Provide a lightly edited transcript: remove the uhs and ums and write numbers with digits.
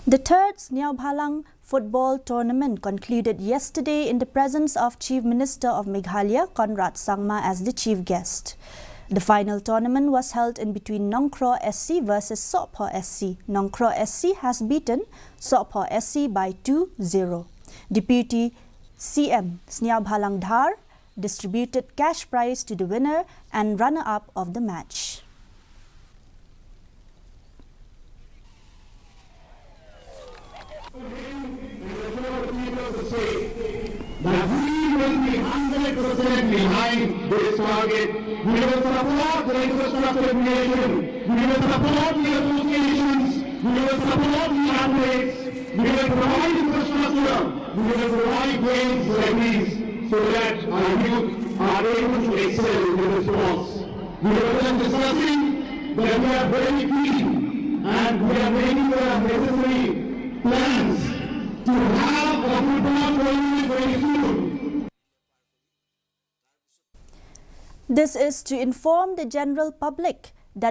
The third Sniawbhalang football tournament concluded yesterday in the presence of Chief Minister of Meghalaya, Conrad Sangma, as the chief guest. The final tournament was held in between Nongkro SC versus Sopho SC. Nongkro SC has beaten Sopho SC by 2-0. Deputy CM Sniawbhalang Dhar distributed cash prize to the winner and runner-up of the match. That we will be 100% behind this target. We will support the infrastructure creation. We will support the associations. We will support the athletes. We will provide infrastructure. We will provide games like these so that our youth are able to excel in the sports. We were just discussing that we are very keen and we are making the necessary plans to have a football tournament very soon. This is to inform the general public that the